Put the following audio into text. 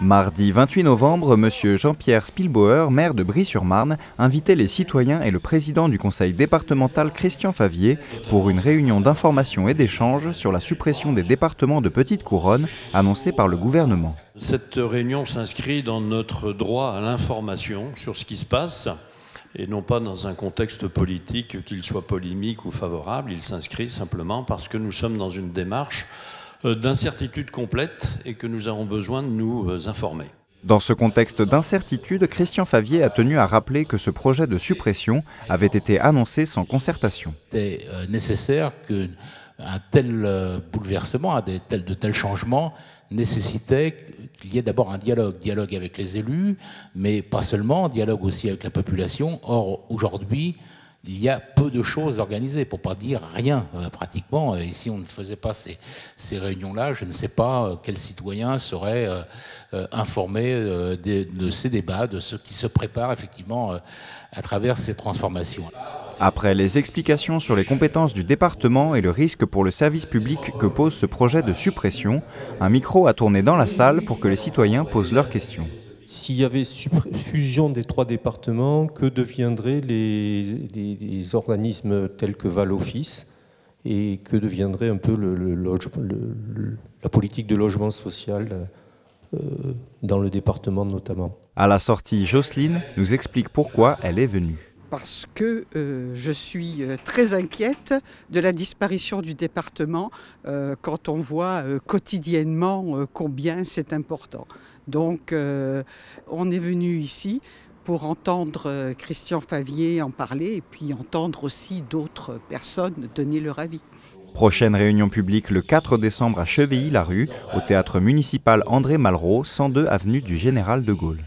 Mardi 28 novembre, M. Jean-Pierre Spielbauer, maire de Bry-sur-Marne, invitait les citoyens et le président du conseil départemental Christian Favier pour une réunion d'information et d'échange sur la suppression des départements de petite couronne annoncée par le gouvernement. Cette réunion s'inscrit dans notre droit à l'information sur ce qui se passe et non pas dans un contexte politique, qu'il soit polémique ou favorable. Il s'inscrit simplement parce que nous sommes dans une démarche d'incertitude complète et que nous avons besoin de nous informer. Dans ce contexte d'incertitude, Christian Favier a tenu à rappeler que ce projet de suppression avait été annoncé sans concertation. C'était nécessaire qu'un tel bouleversement, de tels changements nécessitait qu'il y ait d'abord un dialogue avec les élus, mais pas seulement, dialogue aussi avec la population. Or, aujourd'hui, il y a peu de choses organisées, pour ne pas dire rien pratiquement. Et si on ne faisait pas ces réunions-là, je ne sais pas quels citoyens seraient informés de ces débats, de ce qui se prépare effectivement à travers ces transformations. Après les explications sur les compétences du département et le risque pour le service public que pose ce projet de suppression, un micro a tourné dans la salle pour que les citoyens posent leurs questions. S'il y avait fusion des 3 départements, que deviendraient les organismes tels que Val Office et que deviendrait un peu la politique de logement social dans le département notamment. À la sortie, Jocelyne nous explique pourquoi elle est venue. Parce que je suis très inquiète de la disparition du département quand on voit quotidiennement combien c'est important. Donc on est venu ici pour entendre Christian Favier en parler et puis entendre aussi d'autres personnes donner leur avis. Prochaine réunion publique le 4 décembre à Chevilly-la-Rue, au théâtre municipal André Malraux, 102 avenue du Général de Gaulle.